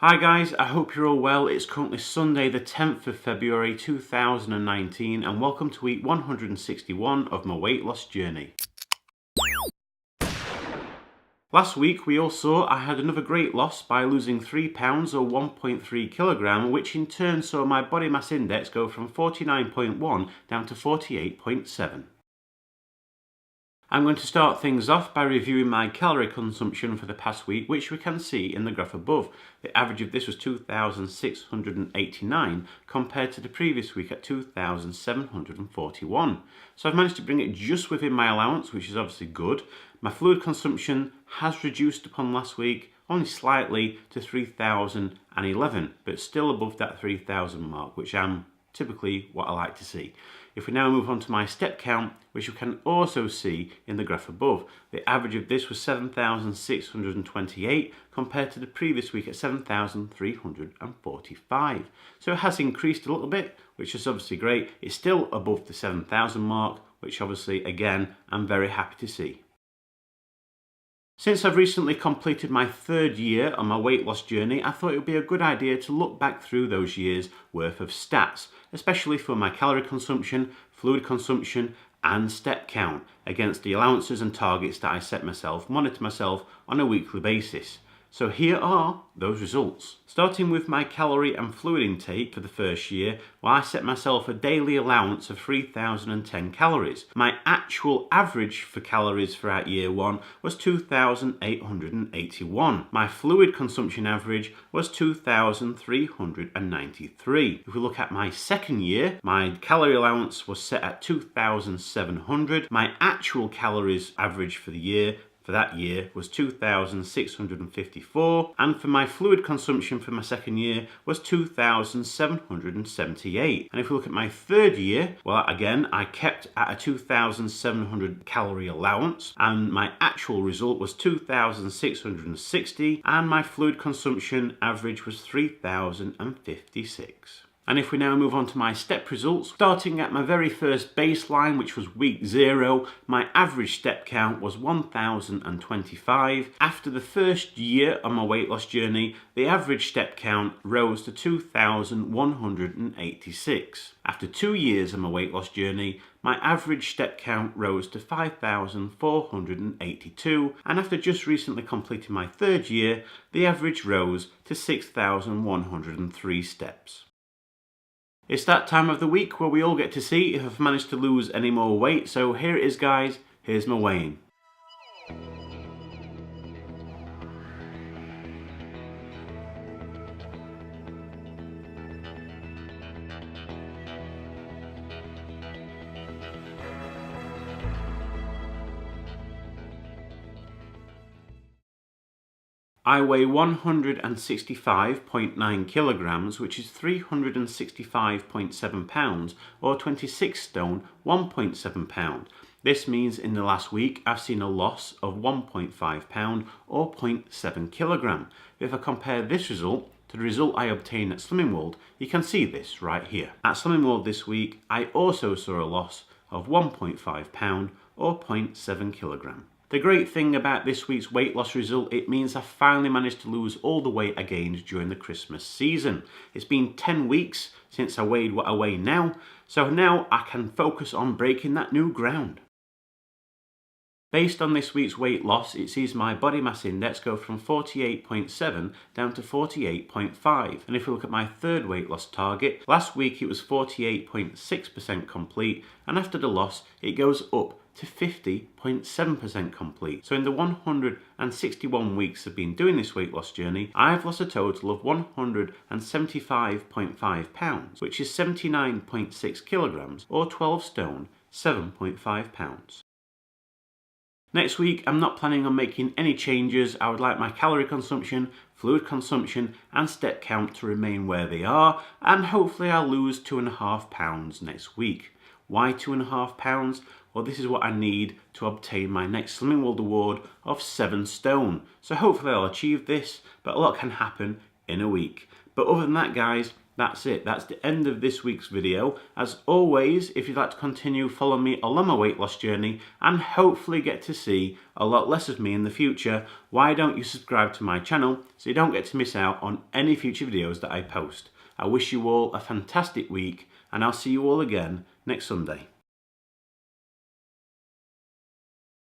Hi guys, I hope you're all well. It's currently Sunday the 10th of February 2019 and welcome to week 161 of my weight loss journey. Last week we all saw I had another great loss by losing 3 pounds or 1.3 kilogram, which in turn saw my body mass index go from 49.1 down to 48.7. I'm going to start things off by reviewing my calorie consumption for the past week, which we can see in the graph above. The average of this was 2,689 compared to the previous week at 2,741. So I've managed to bring it just within my allowance, which is obviously good. My fluid consumption has reduced upon last week, only slightly, to 3,011, but still above that 3,000 mark, which I'm typically what I like to see. If we now move on to my step count, which you can also see in the graph above, the average of this was 7,628 compared to the previous week at 7,345. So it has increased a little bit, which is obviously great. It's still above the 7,000 mark, which obviously, again, I'm very happy to see. Since I've recently completed my third year on my weight loss journey, I thought it would be a good idea to look back through those years' worth of stats, especially for my calorie consumption, fluid consumption and step count against the allowances and targets that I set myself, monitor myself on a weekly basis. So here are those results. Starting with my calorie and fluid intake for the first year, well, I set myself a daily allowance of 3,010 calories. My actual average for calories throughout year one was 2,881. My fluid consumption average was 2,393. If we look at my second year, my calorie allowance was set at 2,700. My actual calories average for that year was 2,654, and for my fluid consumption for my second year was 2,778. And if we look at my third year, well, again, I kept at a 2,700 calorie allowance, and my actual result was 2,660, and my fluid consumption average was 3,056. And if we now move on to my step results, starting at my very first baseline, which was week 0, my average step count was 1,025. After the first year on my weight loss journey, the average step count rose to 2,186. After 2 years on my weight loss journey, my average step count rose to 5,482, and after just recently completing my third year, the average rose to 6,103 steps. It's that time of the week where we all get to see if I've managed to lose any more weight, so here it is guys, here's my weighing. I weigh 165.9 kilograms, which is 365.7 pounds, or 26 stone, 1.7 pound. This means in the last week I've seen a loss of 1.5 pound, or 0.7 kilogram. If I compare this result to the result I obtained at Slimming World, you can see this right here. At Slimming World this week, I also saw a loss of 1.5 pound, or 0.7 kilogram. The great thing about this week's weight loss result, it means I finally managed to lose all the weight I gained during the Christmas season. It's been 10 weeks since I weighed what I weigh now, so now I can focus on breaking that new ground. Based on this week's weight loss, it sees my body mass index go from 48.7 down to 48.5. And if we look at my third weight loss target, last week it was 48.6% complete, and after the loss it goes up to 50.7% complete. So in the 161 weeks I've been doing this weight loss journey, I've lost a total of 175.5 pounds, which is 79.6 kilograms, or 12 stone, 7.5 pounds. Next week, I'm not planning on making any changes. I would like my calorie consumption, fluid consumption and step count to remain where they are, and hopefully I'll lose 2.5 pounds next week. Why 2.5 pounds? Well, this is what I need to obtain my next Slimming World award of 7 stone. So hopefully I'll achieve this, but a lot can happen in a week. But other than that, guys, that's it. That's the end of this week's video. As always, if you'd like to continue following me along my weight loss journey and hopefully get to see a lot less of me in the future, why don't you subscribe to my channel so you don't get to miss out on any future videos that I post. I wish you all a fantastic week, and I'll see you all again next Sunday.